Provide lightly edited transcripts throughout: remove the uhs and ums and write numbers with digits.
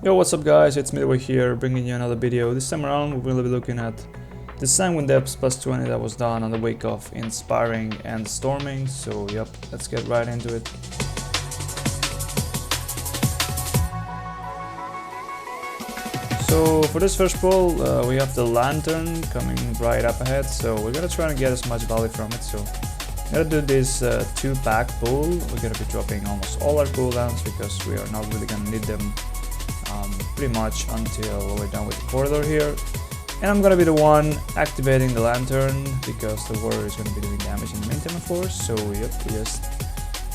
Yo, what's up guys, it's Midway here, bringing you another video. This time around we will be looking at the Sanguine Depths plus 20 that was done on the week of Inspiring and Storming. So yep, let's get right into it. So for this first pull, we have the Lantern coming right up ahead, so we're gonna try to get as much value from it. So I'm gonna do this 2-pack pull. We're gonna be dropping almost all our cooldowns because we are not really gonna need them pretty much until we're done with the corridor here. And I'm gonna be the one activating the Lantern because the warrior is gonna be doing damage in the meantime, of course. So yep, just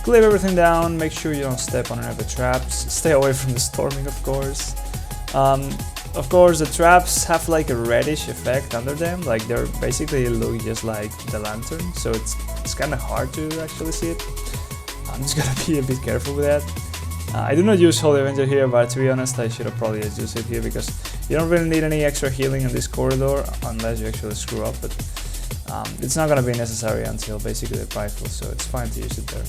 clear everything down, make sure you don't step on any of the traps, stay away from the storming, of course. Of course, the traps have like a reddish effect under them, like they're basically look just like the Lantern, so it's kind of hard to actually see it. I'm just gonna be a bit careful with that. I do not use Holy Avenger here, but to be honest, I should have probably just used it here because you don't really need any extra healing in this corridor unless you actually screw up, but it's not gonna be necessary until basically the rifle, so it's fine to use it there.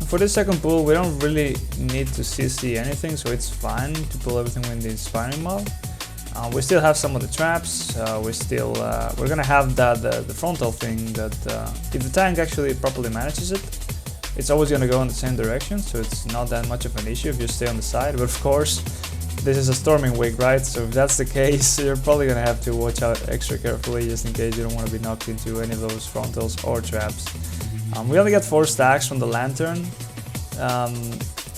For this second pull, we don't really need to CC anything, so it's fine to pull everything with the Inspiring Mob. We still have some of the traps. We're gonna have the frontal thing that if the tank actually properly manages it, it's always gonna go in the same direction, so it's not that much of an issue if you stay on the side. But of course, this is a storming week, right? So if that's the case, you're probably gonna have to watch out extra carefully just in case you don't want to be knocked into any of those frontals or traps. We only get 4 stacks from the Lantern.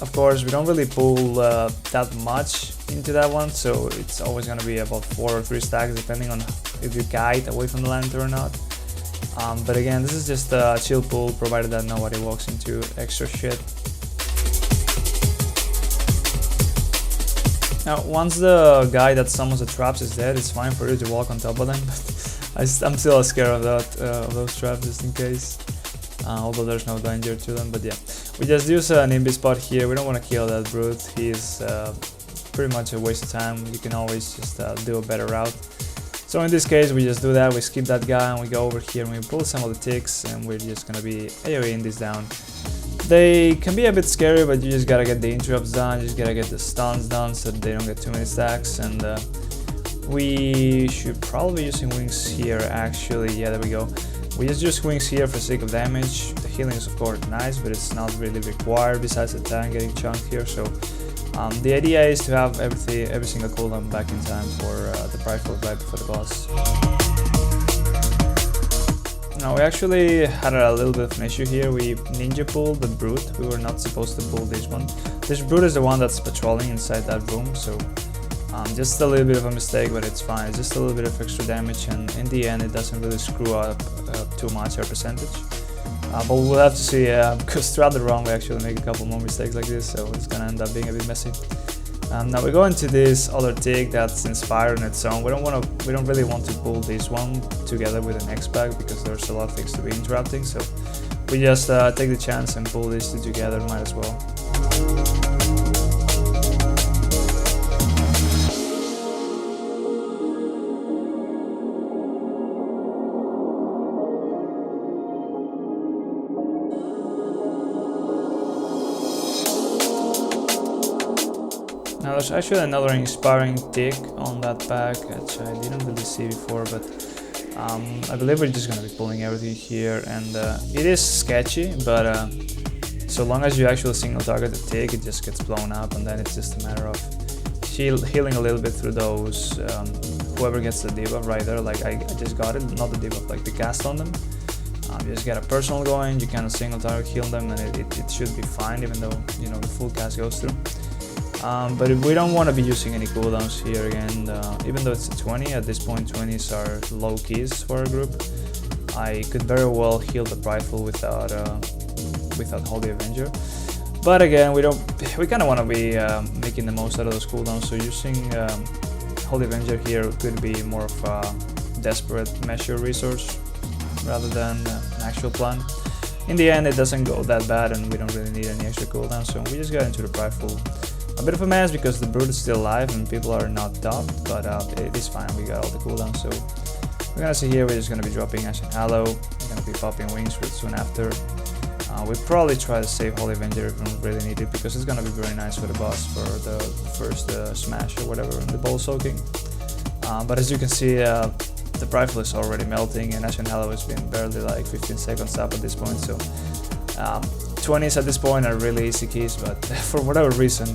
Of course, we don't really pull that much into that one, so it's always going to be about 4 or 3 stacks depending on if you guide away from the Lantern or not. But again, this is just a chill pull provided that nobody walks into extra shit. Now, once the guy that summons the traps is dead, it's fine for you to walk on top of them, but I'm still scared of that, of those traps just in case. Although there's no danger to them, but yeah. We just use an NIMBY spot here. We don't want to kill that brute. He's pretty much a waste of time. You can always just do a better route. So in this case, we just do that. We skip that guy and we go over here and we pull some of the ticks and we're just gonna be AoEing this down. They can be a bit scary, but you just gotta get the interrupts done. You just gotta get the stuns done so that they don't get too many stacks. And we should probably be using wings here, actually. Yeah, there we go. We just use wings here for sake of damage. The healing is of course nice, but it's not really required besides the tank getting chunked here. So the idea is to have every single cooldown back in time for the rifle right before the boss. Now we actually had a little bit of an issue here. We ninja pulled the brute. We were not supposed to pull this one. This brute is the one that's patrolling inside that room, so just a little bit of a mistake, but it's fine. It's just a little bit of extra damage, and in the end it doesn't really screw up too much our percentage. But we'll have to see, because throughout the run we actually make a couple more mistakes like this, so it's gonna end up being a bit messy. Now we go into this other tick that's inspired on its own. We don't really want to pull this one together with the next pack because there's a lot of things to be interrupting. So we just take the chance and pull these two together. Might as well. Now there's actually another inspiring tick on that pack, which I didn't really see before, but I believe we're just going to be pulling everything here, and it is sketchy, but so long as you actually single target the tick, it just gets blown up, and then it's just a matter of healing a little bit through those, whoever gets the debuff right there. Like I just got it, not the debuff, like the cast on them. You just get a personal going, you kind of single target heal them, and it should be fine, even though, you know, the full cast goes through. But if we don't want to be using any cooldowns here again, even though it's a 20, at this point 20s are low keys for our group. I could very well heal the rifle without Holy Avenger. But again, we kind of want to be making the most out of those cooldowns, so using Holy Avenger here could be more of a desperate measure resource rather than an actual plan. In the end, it doesn't go that bad and we don't really need any extra cooldowns, so we just got into the rifle. A bit of a mess because the brute is still alive and people are not top, but it is fine. We got all the cooldowns, so we're gonna see here. We're just gonna be dropping Ash and Hallow. We're gonna be popping wings soon after. We probably try to save Holy Avenger if we really need it, because it's gonna be very nice for the boss for the first smash or whatever in the ball soaking. But as you can see, the rifle is already melting, and Ashen Hallow has been barely like 15 seconds up at this point, so 20s at this point are really easy keys, but for whatever reason,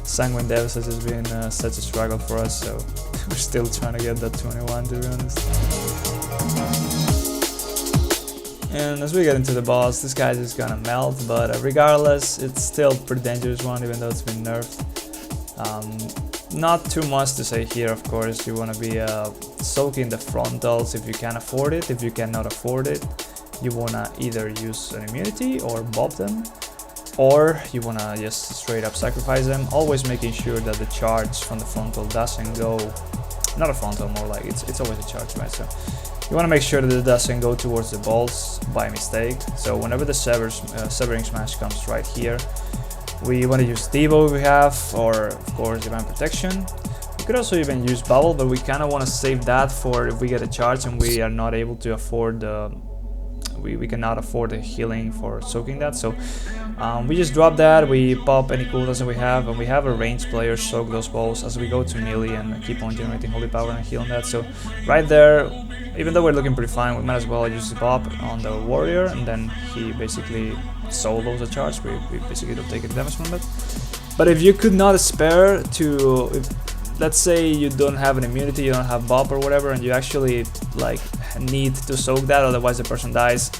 Sanguine Devs has just been such a struggle for us, so we're still trying to get that 21, to be honest. And as we get into the boss, this guy's just gonna melt, but regardless, it's still a pretty dangerous one, even though it's been nerfed. Not too much to say here, of course. You want to be soaking the frontals if you can afford it. If you cannot afford it, you want to either use an immunity or bob them, or you want to just straight up sacrifice them, always making sure that the charge from the frontal doesn't go, not a frontal, more like it's always a charge, right? So you want to make sure that it doesn't go towards the balls by mistake. So whenever the severing smash comes right here, we want to use Devo if we have, or of course Divine Protection. We could also even use Bubble, but we kind of want to save that for if we get a charge and we are not able to afford the, we cannot afford the healing for soaking that. So we just drop that, we pop any cooldowns that we have, and we have a ranged player soak those balls as we go to melee and keep on generating holy power and healing that. So right there, even though we're looking pretty fine, we might as well use the pop on the warrior, and then he basically solos a charge. We basically don't take any damage from it. But if you could not spare to, let's say you don't have an immunity, you don't have bop or whatever, and you actually like need to soak that, otherwise the person dies.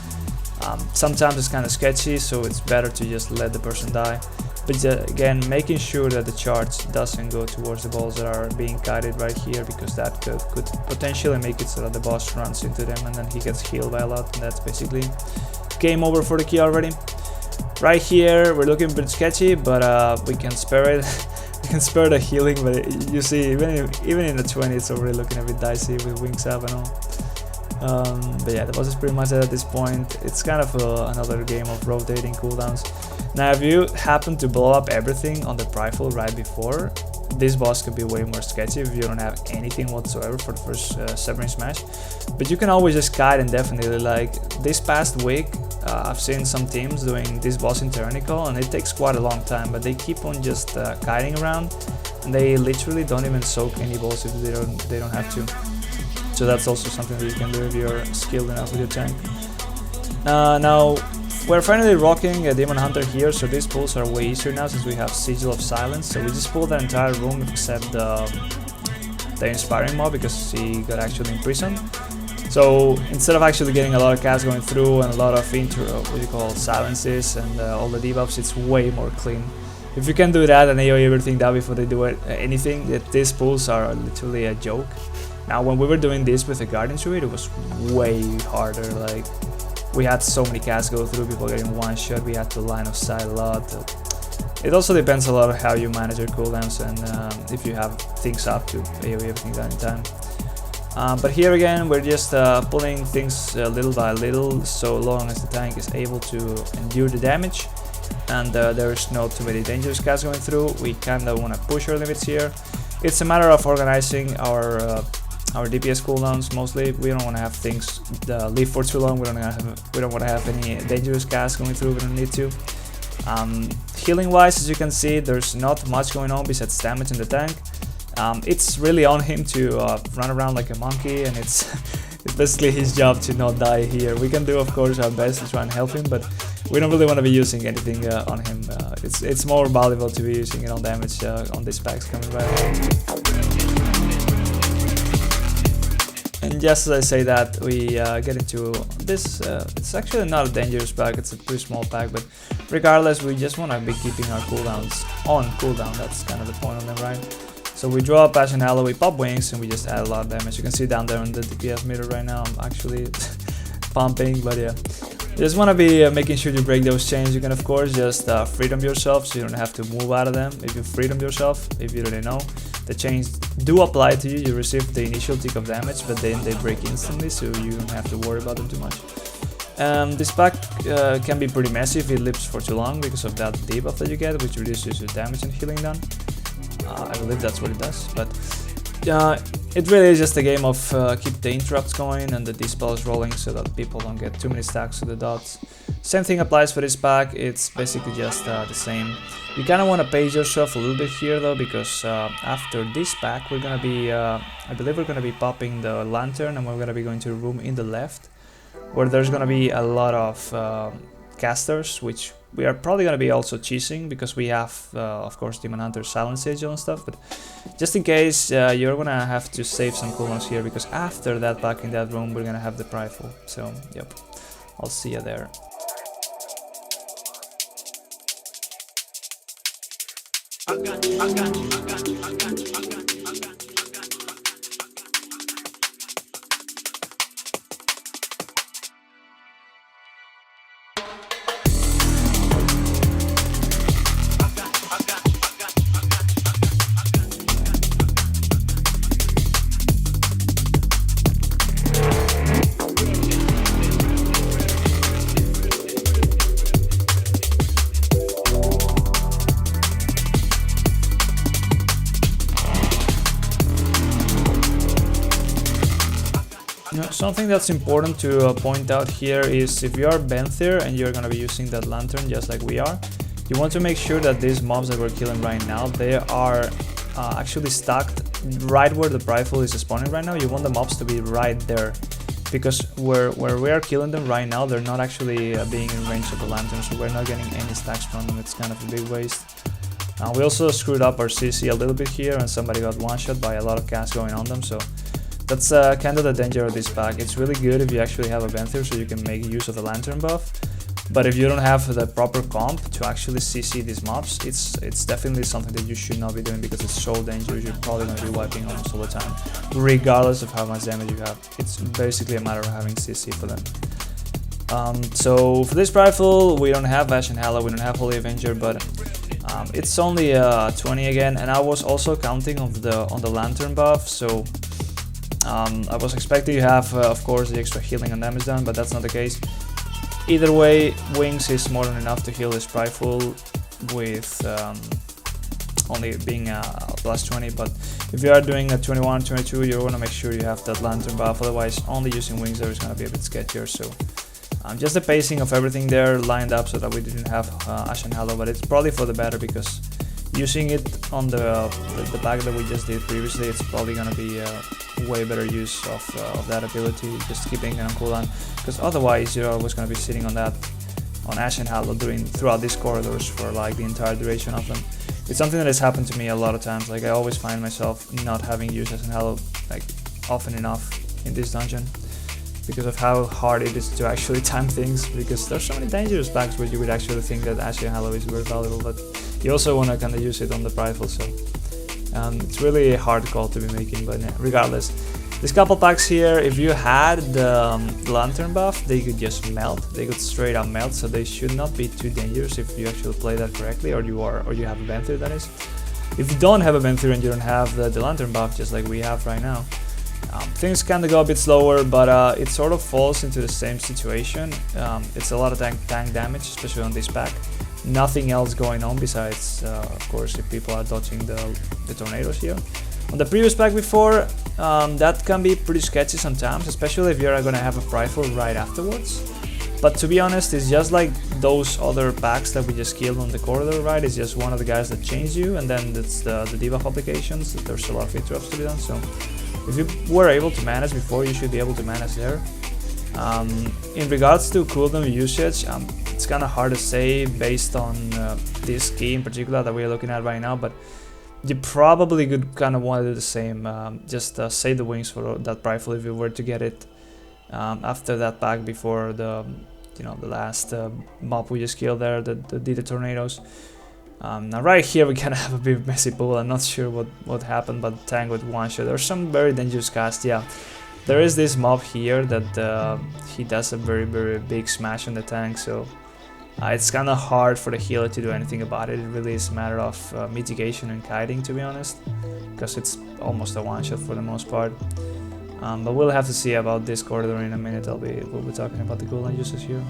Sometimes it's kind of sketchy, so it's better to just let the person die. But again, making sure that the charge doesn't go towards the balls that are being guided right here, because that could potentially make it so that the boss runs into them and then he gets healed by a lot, and that's basically game over for the key already. Right here, we're looking a bit sketchy, but we can spare it. We can spare the healing, but you see, even in the 20, it's already looking a bit dicey with wings up and all. But yeah, the boss is pretty much at this point. It's kind of another game of rotating cooldowns. Now, if you happen to blow up everything on the rifle right before, this boss could be way more sketchy if you don't have anything whatsoever for the first severing smash. But you can always just guide indefinitely. Like this past week, I've seen some teams doing this boss in Tyrannical, and it takes quite a long time, but they keep on just guiding around, and they literally don't even soak any balls if they don't have to. So that's also something that you can do if you're skilled enough with your tank. Now, we're finally rocking a Demon Hunter here, so these pulls are way easier now since we have Sigil of Silence. So we just pulled the entire room except the Inspiring Mob, because he got actually imprisoned. So instead of actually getting a lot of cast going through and a lot of silences and all the debuffs, it's way more clean. If you can do that and AoE everything down before they do anything, these pulls are literally a joke. Now, when we were doing this with the Guardian Druid, it was way harder. Like, we had so many casts go through, people getting one shot, we had to line of sight a lot. It also depends a lot on how you manage your cooldowns and if you have things up to AoE everything down in time. But here again, we're just pulling things little by little, so long as the tank is able to endure the damage and there's not too many dangerous casts going through. We kind of want to push our limits here. It's a matter of organizing our DPS cooldowns mostly. We don't want to have things live for too long. We don't want to have any dangerous casts going through. We don't need to. Healing wise, as you can see, there's not much going on besides damage in the tank. It's really on him to run around like a monkey, and it's basically his job to not die here. We can do, of course, our best to try and help him, but we don't really want to be using anything on him. It's more valuable to be using it on damage on these packs coming right. And just as I say that, we get into this, it's actually not a dangerous pack, it's a pretty small pack, but regardless, we just want to be keeping our cooldowns on cooldown. That's kind of the point of them, right? So we draw Passion Hallow, we pop wings, and we just add a lot of damage. You can see down there on the DPS meter right now, I'm actually pumping, but yeah. You just want to be making sure you break those chains. You can, of course, just freedom yourself, so you don't have to move out of them. If you freedom yourself, if you didn't know, the chains do apply to you. You receive the initial tick of damage, but then they break instantly, so you don't have to worry about them too much. This pack can be pretty messy if it lives for too long because of that debuff that you get, which reduces your damage and healing done. I believe that's what it does, but it really is just a game of keep the interrupts going and the dispels rolling so that people don't get too many stacks of the dots. Same thing applies for this pack, it's basically just the same. You kind of want to pace yourself a little bit here though, because after this pack we're gonna be, I believe we're gonna be popping the lantern, and we're gonna be going to a room in the left where there's gonna be a lot of casters, which we are probably gonna be also cheesing because we have, of course, Demon Hunter, Silent Sigil and stuff. But just in case, you're gonna have to save some cooldowns here, because after that pack in that room we're gonna have the rifle. So yep, I'll see you there. I got you. Something that's important to point out here is if you are Benthir and you're gonna be using that lantern just like we are, you want to make sure that these mobs that we're killing right now, they are actually stacked right where the rifle is spawning right now. You want the mobs to be right there, because where we are killing them right now, they're not actually being in range of the lantern, so we're not getting any stacks from them. It's kind of a big waste. We also screwed up our CC a little bit here, and somebody got one-shot by a lot of cast going on them, so that's kind of the danger of this pack. It's really good if you actually have a Benthir, so you can make use of the lantern buff. But if you don't have the proper comp to actually CC these mobs, it's definitely something that you should not be doing, because it's so dangerous. You're probably going to be wiping almost all the time, regardless of how much damage you have. It's basically a matter of having CC for them. So for this rifle, we don't have Ashen Hallow, we don't have Holy Avenger, but it's only 20 again, and I was also counting on the lantern buff, so I was expecting to have, of course, the extra healing and damage done, but that's not the case. Either way, Wings is more than enough to heal this rifle with only being plus 20, but if you are doing a 21, 22, you want to make sure you have that lantern buff, otherwise only using Wings there is going to be a bit sketchier. So just the pacing of everything there lined up so that we didn't have Ashen Hallow, but it's probably for the better, because using it on the pack that we just did previously, it's probably going to be way better use of that ability, just keeping it on cooldown, because otherwise you're always going to be sitting on Ashen Hallow throughout these corridors for like the entire duration of them. It's something that has happened to me a lot of times. Like I always find myself not having used Ashen Hallow like often enough in this dungeon, because of how hard it is to actually time things, because there's so many dangerous packs where you would actually think that Ashen Hallow is very valuable, but you also want to kind of use it on the rifle, so it's really a hard call to be making. But regardless, these couple packs here, if you had the lantern buff, they could just melt. They could straight up melt, so they should not be too dangerous if you actually play that correctly, or you have a Benthir, that is. If you don't have a Benthir and you don't have the lantern buff, just like we have right now, things kind of go a bit slower, but it sort of falls into the same situation. It's a lot of tank damage, especially on this pack. Nothing else going on besides, of course, if people are dodging the tornadoes here. On the previous pack before, that can be pretty sketchy sometimes, especially if you're going to have a rifle right afterwards. But to be honest, it's just like those other packs that we just killed on the corridor, right? It's just one of the guys that changed you, and then it's the debuff applications. There's a lot of interrupts to be done, so if you were able to manage before, you should be able to manage there. In regards to cooldown usage, it's kind of hard to say based on this key in particular that we are looking at right now, but you probably could kind of want to do the same. Just save the Wings for that rifle if you were to get it after that pack before the last mob we just killed there, the tornadoes. Now right here we kind of have a bit messy pool. I'm not sure what happened, but tank with one shot. There's some very dangerous cast. Yeah, there is this mob here that he does a very, very big smash on the tank, so it's kind of hard for the healer to do anything about it. It really is a matter of mitigation and kiting, to be honest, because it's almost a one-shot for the most part. But we'll have to see about this corridor in a minute. We'll be talking about the cooldown usage here.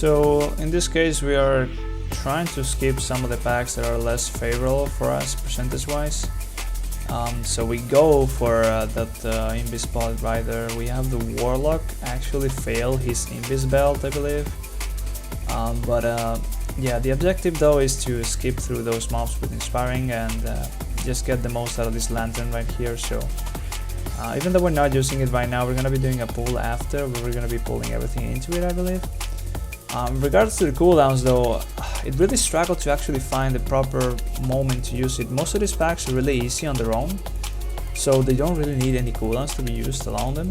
So in this case we are trying to skip some of the packs that are less favorable for us percentage wise. So we go for that Invis Pod Rider. We have the Warlock actually fail his Invis belt, I believe. Yeah, the objective though is to skip through those mobs with Inspiring and just get the most out of this lantern right here. So even though we're not using it right now, we're gonna be doing a pull after, where we're gonna be pulling everything into it, I believe. In regards to the cooldowns though, it really struggled to actually find the proper moment to use it. Most of these packs are really easy on their own, so they don't really need any cooldowns to be used along them.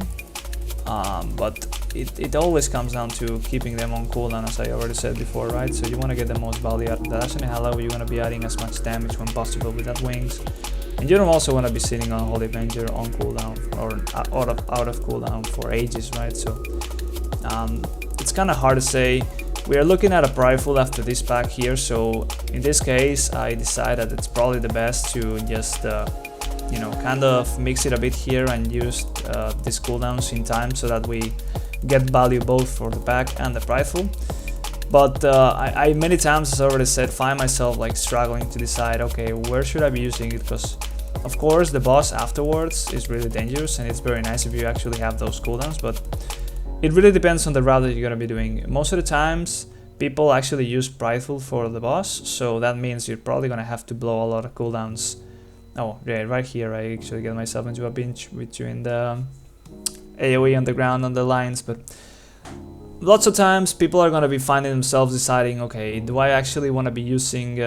But it always comes down to keeping them on cooldown, as I already said before, right? So you want to get the most value out of that. As in Hello, you want to be adding as much damage when possible with that wings. And you don't also want to be sitting on Holy Avenger on cooldown or out of cooldown for ages, right? So it's kind of hard to say. We are looking at a prideful after this pack here, so in this case I decided it's probably the best to just you know, kind of mix it a bit here and use these cooldowns in time so that we get value both for the pack and the prideful. But I many times, as I already said, find myself like struggling to decide, okay, where should I be using it, because of course the boss afterwards is really dangerous and it's very nice if you actually have those cooldowns, but it really depends on the route that you're gonna be doing. Most of the times people actually use prideful for the boss, so that means you're probably gonna have to blow a lot of cooldowns. Oh yeah, right here I actually get myself into a pinch between the AoE on the ground on the lines, but lots of times people are gonna be finding themselves deciding, okay, do I actually want to be using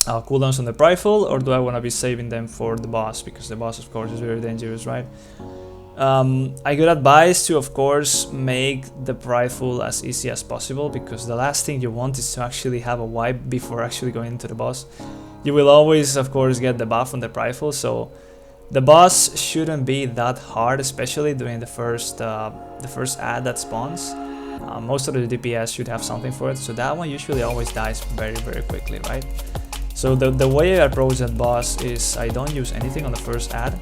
cooldowns on the prideful, or do I want to be saving them for the boss, because the boss of course is very dangerous, right? I could advise to, of course, make the prideful as easy as possible, because the last thing you want is to actually have a wipe before actually going into the boss. You will always, of course, get the buff on the prideful, so the boss shouldn't be that hard, especially during the first ad that spawns. Most of the DPS should have something for it, so that one usually always dies very quickly, right? So the way I approach that boss is I don't use anything on the first ad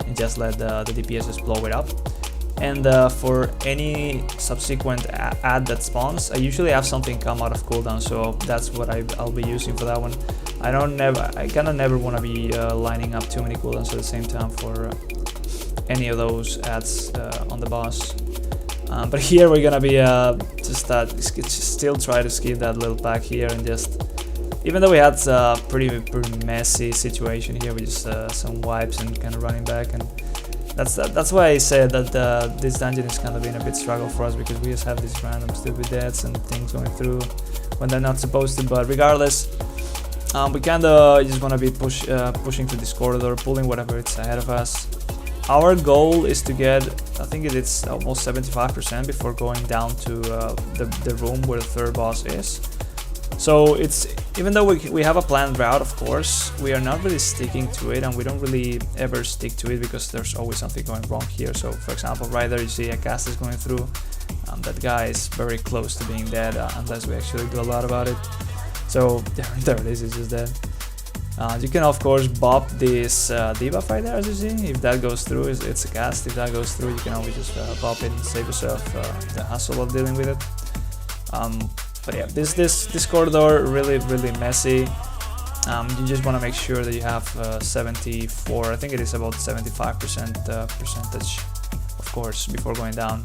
and just let the DPS just blow it up. And for any subsequent ad that spawns, I usually have something come out of cooldown, so that's what I'll be using for that one. I kind of never want to be lining up too many cooldowns at the same time for any of those ads on the boss. But here we're gonna be just still try to skip that little pack here, and just, even though we had a pretty messy situation here with just some wipes and kind of running back, and that's why I said that this dungeon is kind of been a bit struggle for us, because we just have these random stupid deaths and things going through when they're not supposed to. But regardless, we kind of just want to be pushing through this corridor, pulling whatever it's ahead of us. Our goal is to get, I think it's almost 75% before going down to the room where the third boss is. So it's, even though we have a planned route, of course, we are not really sticking to it, and we don't really ever stick to it because there's always something going wrong here. So for example, right there you see a cast is going through. That guy is very close to being dead unless we actually do a lot about it. So there it is, it's just dead. You can of course bop this debuff right there, as you see. If that goes through, it's a cast. If that goes through, you can always just bop it and save yourself the hassle of dealing with it. But yeah, this corridor really messy. You just want to make sure that you have 74, I think it is about 75% percentage, of course, before going down.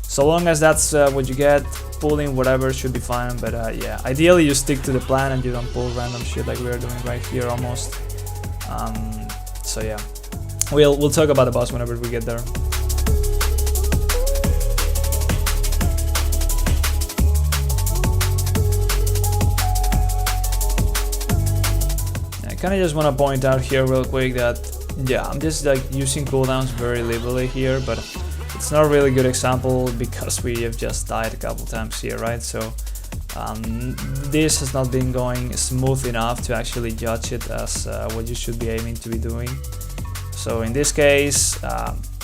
So long as that's what you get, pulling whatever should be fine. But yeah, ideally you stick to the plan and you don't pull random shit like we are doing right here almost. So yeah, we'll talk about the boss whenever we get there. I kind of just want to point out here real quick that yeah, I'm just like using cooldowns very liberally here, but it's not a really good example because we have just died a couple times here, right? So this has not been going smooth enough to actually judge it as what you should be aiming to be doing. So in this case,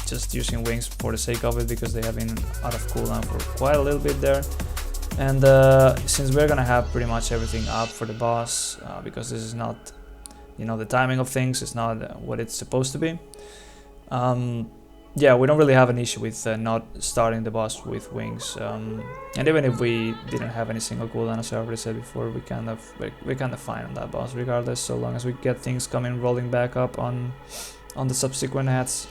just using wings for the sake of it, because they have been out of cooldown for quite a little bit there. And since we're gonna have pretty much everything up for the boss, because this is not, you know, the timing of things is not what it's supposed to be. yeah, we don't really have an issue with not starting the boss with wings. And even if we didn't have any single cooldown, as I already said before, we're kind of fine on that boss regardless, so long as we get things coming rolling back up on the subsequent hats.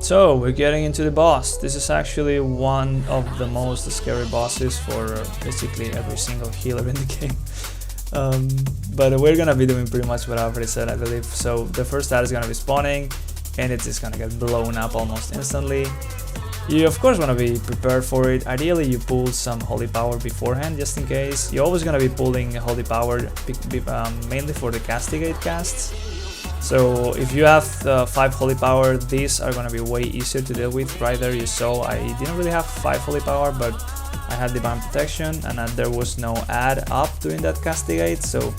So we're getting into the boss. This is actually one of the most scary bosses for basically every single healer in the game. But we're gonna be doing pretty much what I already said, I believe. So the first ad is gonna be spawning, and it's just gonna get blown up almost instantly. You of course wanna be prepared for it. Ideally you pull some holy power beforehand, just in case. You're always gonna be pulling holy power mainly for the castigate casts. So if you have 5 holy power, these are gonna be way easier to deal with. Right there you saw I didn't really have 5 holy power, but I had divine protection, and there was no ad up during that castigate, so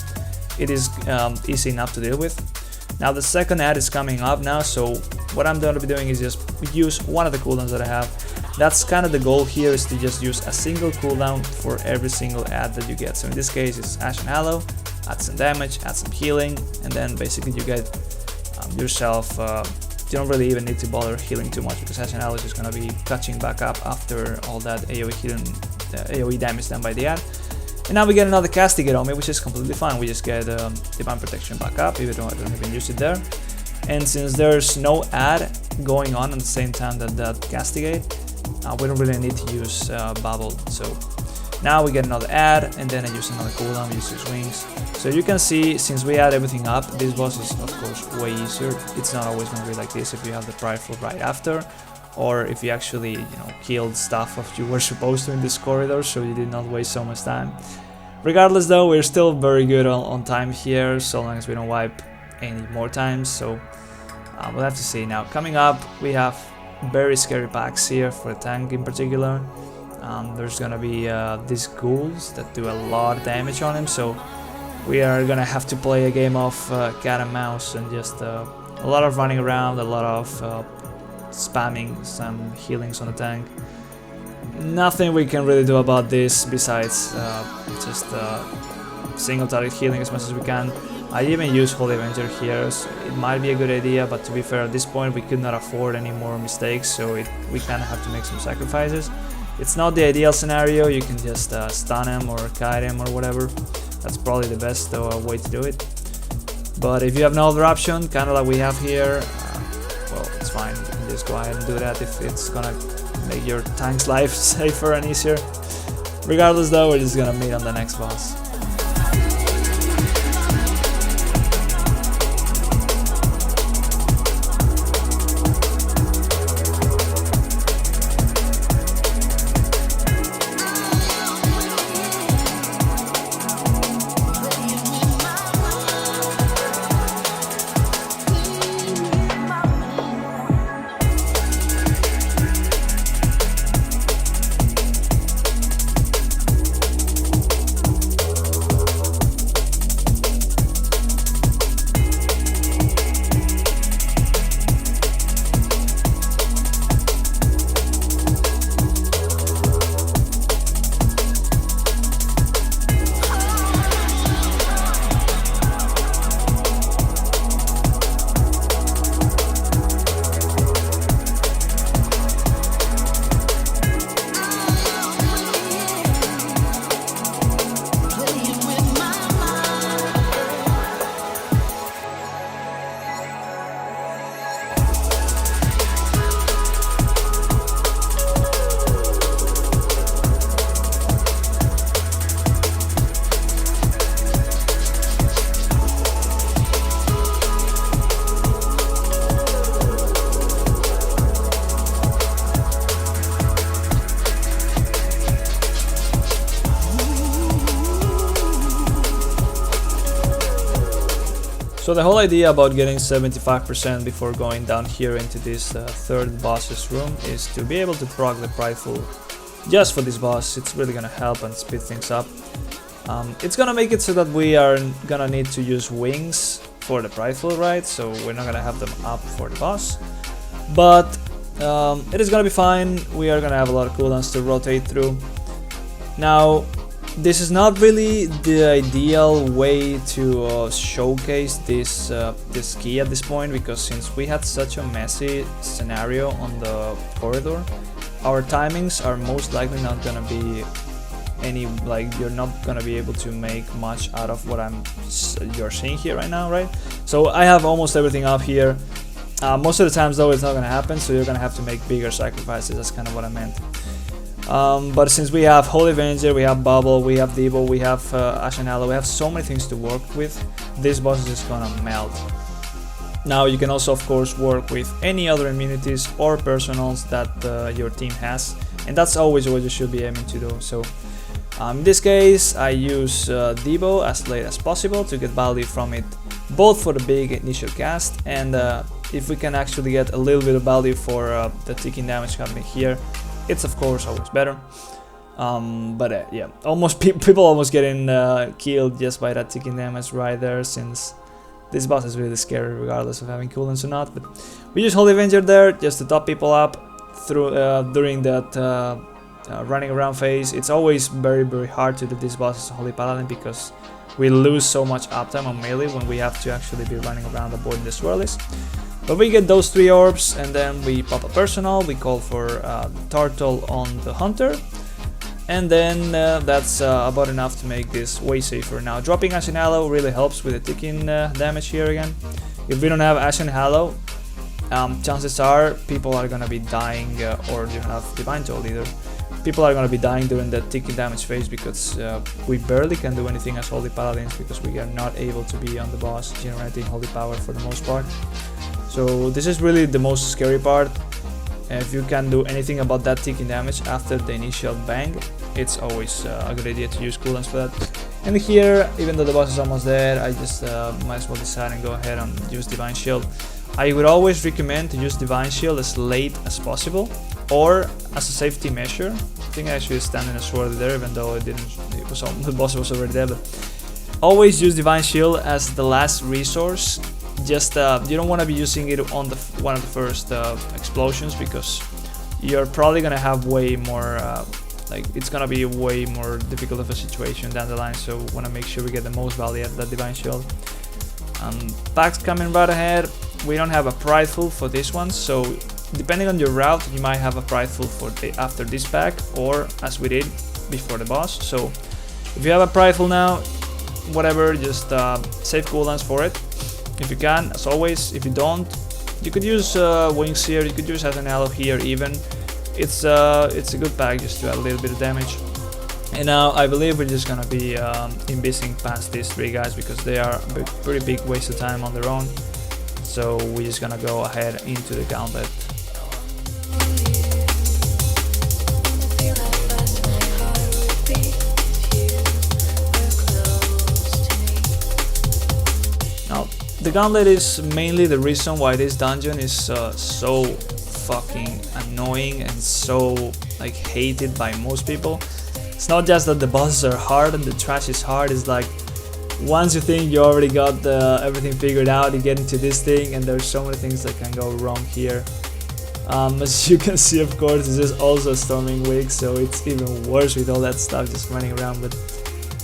it is easy enough to deal with. Now the second ad is coming up now, so what I'm going to be doing is just use one of the cooldowns that I have. That's kind of the goal here, is to just use a single cooldown for every single ad that you get. So in this case it's Ash and Hallow, add some damage, add some healing, and then basically you get yourself, you don't really even need to bother healing too much, because Ash and Hallow is just going to be catching back up after all that AoE healing, AoE damage done by the ad. And now we get another castigate on me, which is completely fine. We just get divine protection back up, even though I don't even use it there. And since there's no ad going on at the same time that castigate, we don't really need to use bubble. So now we get another ad, and then I use another cooldown, we use 6 wings. So you can see, since we add everything up, this boss is of course way easier. It's not always going to be like this if you have the prideful right after, or if you actually, killed stuff that you were supposed to in this corridor, so you did not waste so much time. Regardless though, we're still very good on time here, so long as we don't wipe any more times, so we'll have to see. Now coming up, we have very scary packs here for a tank in particular. There's gonna be these ghouls that do a lot of damage on him, so we are gonna have to play a game of cat and mouse, and just a lot of running around, a lot of spamming some healings on the tank. Nothing we can really do about this besides just single target healing as much as we can. I even use Holy Avenger here, so it might be a good idea, but to be fair, at this point we could not afford any more mistakes, so we kind of have to make some sacrifices. It's not the ideal scenario. You can just stun him or kite him or whatever. That's probably the best way to do it. But if you have no other option, kind of like we have here, well, it's fine. You can just go ahead and do that if it's gonna make your tank's life safer and easier. Regardless though, we're just gonna meet on the next boss. So the whole idea about getting 75% before going down here into this third boss's room is to be able to proc the prideful just for this boss. It's really gonna help and speed things up. It's gonna make it so that we are gonna need to use wings for the prideful, right? So we're not gonna have them up for the boss, but it is gonna be fine. We are gonna have a lot of cooldowns to rotate through. Now, this is not really the ideal way to showcase this this key at this point, because since we had such a messy scenario on the corridor, our timings are most likely not gonna be any, like, you're not gonna be able to make much out of what you're seeing here right now, right? So I have almost everything up here. Most of the times though it's not gonna happen, so you're gonna have to make bigger sacrifices. That's kind of what I meant. But since we have Holy Avenger, we have Bubble, we have Debo, we have Ashen Hallow, we have so many things to work with, this boss is just gonna melt. Now you can also of course work with any other immunities or personals that your team has, and that's always what you should be aiming to do. So in this case I use Debo as late as possible to get value from it, both for the big initial cast, and if we can actually get a little bit of value for the ticking damage coming here, it's of course always better. But yeah, people almost getting killed just by that ticking damage right there, since this boss is really scary regardless of having cooldowns or not. But we use Holy Avenger there just to top people up through during that running around phase. It's always very hard to do this boss as a Holy Paladin, because we lose so much uptime on melee when we have to actually be running around avoiding the swirlies. But we get those 3 orbs, and then we pop a personal, we call for the turtle on the hunter, and then that's about enough to make this way safer. Now dropping Ashen Hallow really helps with the ticking damage here again. If we don't have Ashen Hallow, chances are people are gonna be dying, or you have Divine Toll either. People are gonna be dying during the ticking damage phase, because we barely can do anything as Holy Paladins, because we are not able to be on the boss generating holy power for the most part. So this is really the most scary part. If you can do anything about that ticking damage after the initial bang, it's always a good idea to use cooldowns for that. And here, even though the boss is almost dead, I just might as well decide and go ahead and use Divine Shield. I would always recommend to use Divine Shield as late as possible, or as a safety measure. I think I actually stand in a sword there, even though the boss was already there. But always use Divine Shield as the last resource. Just you don't want to be using it on one of the first explosions, because you're probably gonna have way more like, it's gonna be way more difficult of a situation down the line. So we want to make sure we get the most value out of that Divine Shield. Packs coming right ahead. We don't have a prideful for this one, so depending on your route, you might have a prideful for after this pack, or as we did before the boss. So if you have a prideful now, whatever, just save cooldowns for it if you can, as always. If you don't, you could use Wings here, you could use Ashen Hallow here even. It's a good pack just to add a little bit of damage. And now I believe we're just gonna be invising past these 3 guys, because they are a pretty big waste of time on their own. So we're just gonna go ahead into the gauntlet. Now, the gauntlet is mainly the reason why this dungeon is so fucking annoying and so like hated by most people. It's not just that the bosses are hard and the trash is hard, it's like once you think you already got everything figured out, you get into this thing and there's so many things that can go wrong here. As you can see, of course, this is also a Storming Week, so it's even worse with all that stuff just running around. But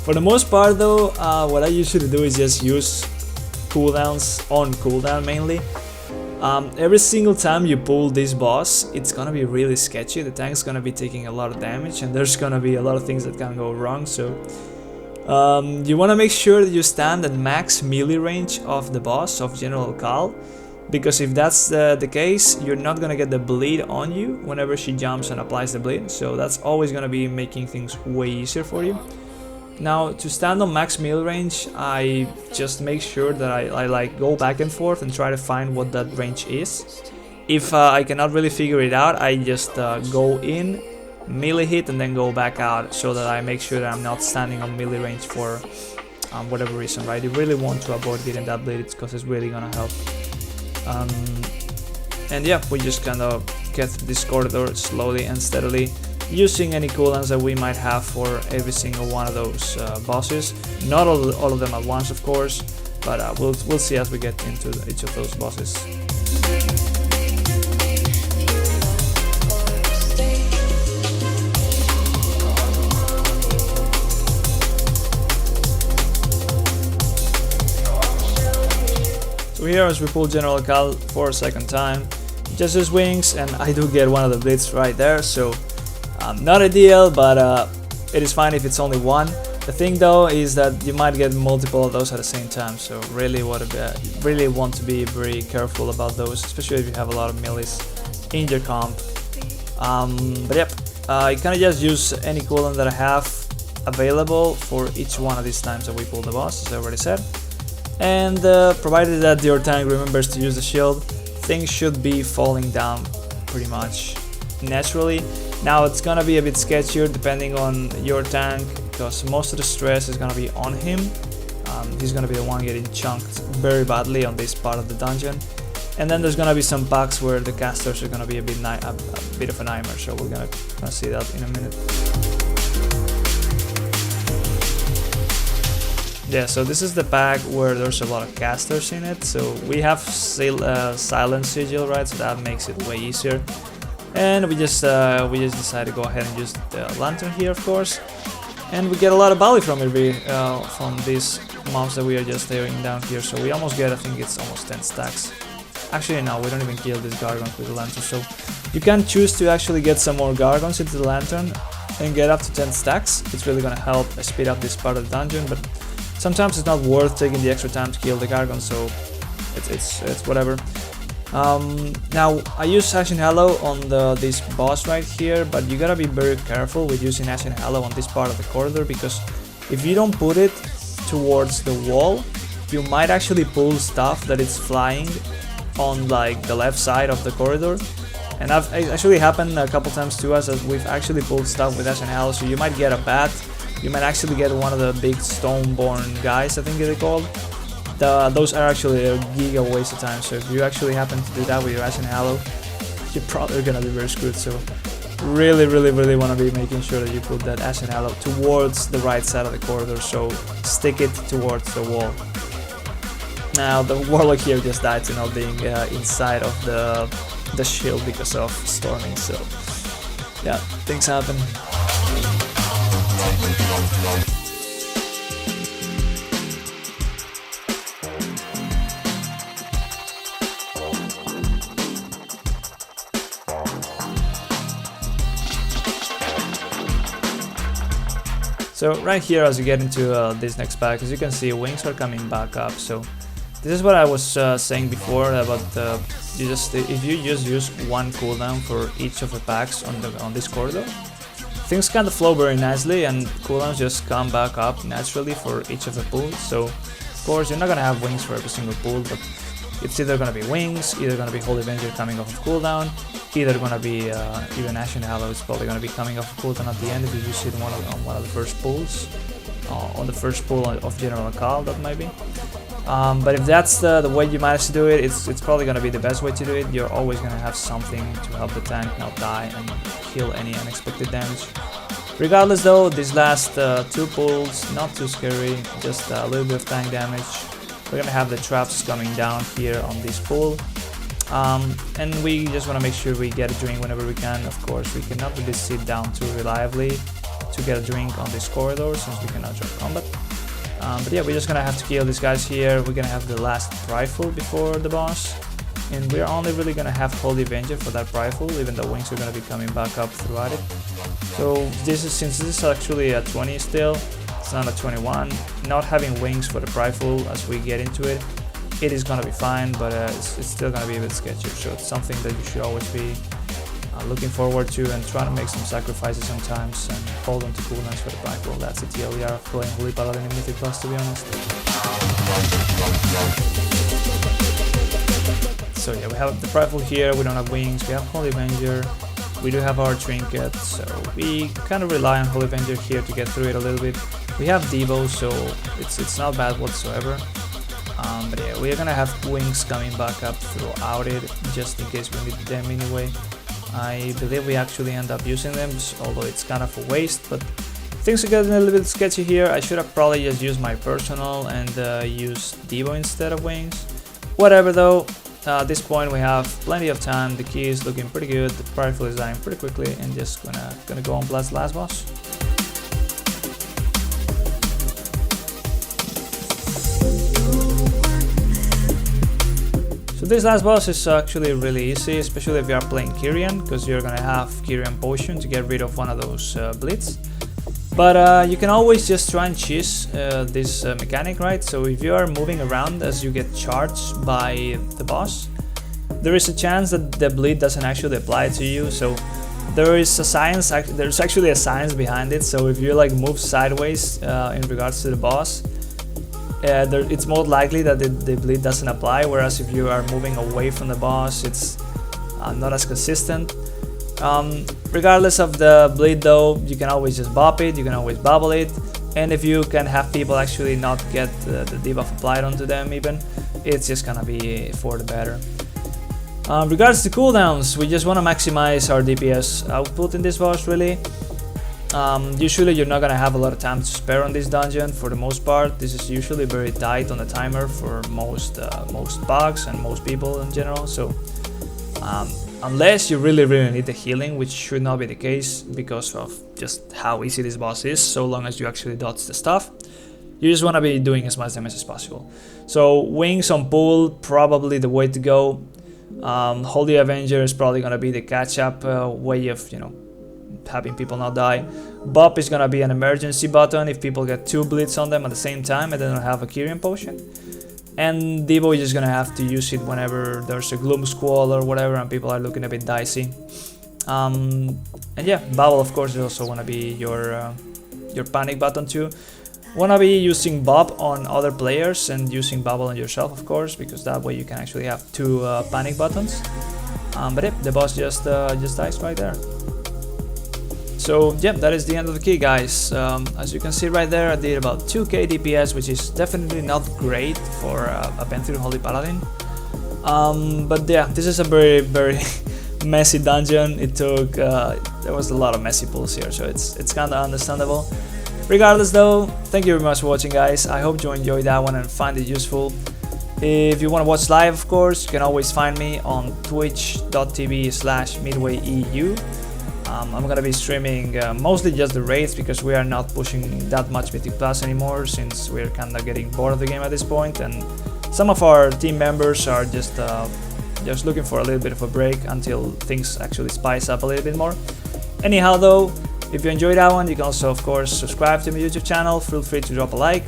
for the most part though, what I usually do is just use cooldowns on cooldown mainly. Every single time you pull this boss, it's gonna be really sketchy. The tank's gonna be taking a lot of damage and there's gonna be a lot of things that can go wrong. So you wanna make sure that you stand at max melee range of the boss, of General Cal, because if that's the case, you're not gonna get the bleed on you whenever she jumps and applies the bleed. So that's always gonna be making things way easier for you. Now, to stand on max melee range, I just make sure that I like go back and forth and try to find what that range is. If I cannot really figure it out, I just go in, melee hit, and then go back out, so that I make sure that I'm not standing on melee range for whatever reason, right? You really want to avoid getting that bleed, because it's really gonna help. And yeah, we just kind of get through this corridor slowly and steadily, using any cooldowns that we might have for every single one of those bosses. Not all of them at once, of course. but we'll see as we get into each of those bosses. So here, as we pull General Cal for a second time, just his wings, and I do get one of the blitz right there, so not ideal, but it is fine if it's only one. The thing though is that you might get multiple of those at the same time, so really want to be very careful about those, especially if you have a lot of melees in your comp. But yep, you kind of just use any cooldown that I have available for each one of these times that we pull the boss, as I already said. And provided that your tank remembers to use the shield, things should be falling down pretty much naturally. Now it's gonna be a bit sketchier depending on your tank, because most of the stress is gonna be on him. He's gonna be the one getting chunked very badly on this part of the dungeon. And then there's gonna be some packs where the casters are gonna be a bit of a nightmare, so we're gonna see that in a minute. Yeah, so this is the pack where there's a lot of casters in it, so we have silent sigil, right, so that makes it way easier. And we just decided to go ahead and use the lantern here, of course, and we get a lot of value from it, from these mobs that we are just tearing down here. So we almost get, I think it's almost 10 stacks. Actually no, we don't even kill these gargons with the lantern, so you can choose to actually get some more gargons into the lantern and get up to 10 stacks. It's really gonna help speed up this part of the dungeon, but sometimes it's not worth taking the extra time to kill the gargons, so it's whatever. Now I use Ashen Hallow on this boss right here, but you gotta be very careful with using Ashen Hallow on this part of the corridor, because if you don't put it towards the wall, you might actually pull stuff that is flying on like the left side of the corridor. And it actually happened a couple times to us, as we've actually pulled stuff with Ashen Hallow. So you might get a bat, you might actually get one of the big Stoneborn guys, I think they're called. Those are actually a giga waste of time, so if you actually happen to do that with your Ashen Hallow, you're probably gonna be very screwed. So really want to be making sure that you put that Ashen Hallow towards the right side of the corridor, so stick it towards the wall. Now the Warlock here just died to not being inside of the shield because of storming, so yeah, things happen. So right here, as you get into this next pack, as you can see, wings are coming back up. So this is what I was saying before about if you just use one cooldown for each of the packs on this corridor, things kind of flow very nicely, and cooldowns just come back up naturally for each of the pools. So of course you're not gonna have wings for every single pool, but it's either gonna be wings, either gonna be Holy Avenger coming off of cooldown, either gonna be even Ashen Hallow is probably gonna be coming off of cooldown at the end if you use it on one of the first pools, on the first pool of General Call, that might be. But if that's the way you manage to do it, it's probably gonna be the best way to do it. You're always gonna have something to help the tank not die and kill any unexpected damage. Regardless though, these last two pulls, not too scary, just a little bit of tank damage. We're gonna have the traps coming down here on this pool. And we just want to make sure we get a drink whenever we can. Of course, we cannot really sit down too reliably to get a drink on this corridor since we cannot drop combat. But yeah, we're just gonna have to kill these guys here. We're gonna have the last rifle before the boss, and we're only really gonna have Holy Avenger for that rifle, even though wings are gonna be coming back up throughout it. So since this is actually a 20 still, it's not a 21. Not having wings for the rifle as we get into it, it is gonna be fine, but it's still gonna be a bit sketchy. So it's something that you should always be looking forward to and trying to make some sacrifices sometimes and hold on to cooldowns for the rifle. That's the TLDR of playing Holy Paladin in Mythic Plus, to be honest. So yeah, we have the rifle here, we don't have wings, we have Holy Avenger, we do have our trinket, so we kind of rely on Holy Avenger here to get through it a little bit. We have Devo, so it's not bad whatsoever. But yeah, we're gonna have wings coming back up throughout it, just in case we need them anyway. I believe we actually end up using them, although it's kind of a waste, but Things are getting a little bit sketchy here. I should have probably just used my personal and used Devo instead of wings. Whatever though, at this point we have plenty of time. The key is looking pretty good. The prideful is dying pretty quickly, and just gonna go on blast last boss. So this last boss is actually really easy, especially if you are playing Kyrian, because you're gonna have Kyrian potion to get rid of one of those blitz. But you can always just try and choose this mechanic, right? So if you are moving around as you get charged by the boss, there is a chance that the bleed doesn't actually apply to you. So there is a science, there's actually a science behind it. So if you like move sideways in regards to the boss, it's more likely that the bleed doesn't apply. Whereas if you are moving away from the boss, it's not as consistent. Regardless of the bleed though, you can always just bop it, you can always bubble it, and if you can have people actually not get the debuff applied onto them even, it's just gonna be for the better. Regards to cooldowns, we just want to maximize our DPS output in this boss really. Usually you're not gonna have a lot of time to spare on this dungeon for the most part. This is usually very tight on the timer for most bugs and most people in general, so unless you really need the healing, which should not be the case because of just how easy this boss is, so long as you actually dodge the stuff, you just want to be doing as much damage as possible. So wings on pool, probably the way to go. Holy Avenger is probably going to be the catch-up way of, you know, having people not die. Bop is going to be an emergency button if people get 2 bleeds on them at the same time and they don't have a Kyrian potion. And Devo is just gonna have to use it whenever there's a gloom squall or whatever and people are looking a bit dicey. And yeah, Bubble of course is also gonna be your panic button too. Wanna be using Bob on other players and using Bubble on yourself of course, because that way you can actually have 2 panic buttons. But yeah, the boss just dies right there. So yeah, that is the end of the key, guys. As you can see right there, I did about 2k DPS, which is definitely not great for a Pantheon Holy Paladin. But yeah, this is a very messy dungeon. It took there was a lot of messy pulls here, so it's kind of understandable. Regardless though, thank you very much for watching, guys. I hope you enjoyed that one and find it useful. If you want to watch live, of course, you can always find me on twitch.tv/midwayeu. I'm gonna be streaming mostly just the raids because we are not pushing that much Mythic Plus anymore since we're kinda getting bored of the game at this point, and some of our team members are just looking for a little bit of a break until things actually spice up a little bit more. Anyhow though, if you enjoyed that one, you can also of course subscribe to my YouTube channel, feel free to drop a like,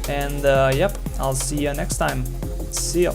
and yep, I'll see you next time. See ya.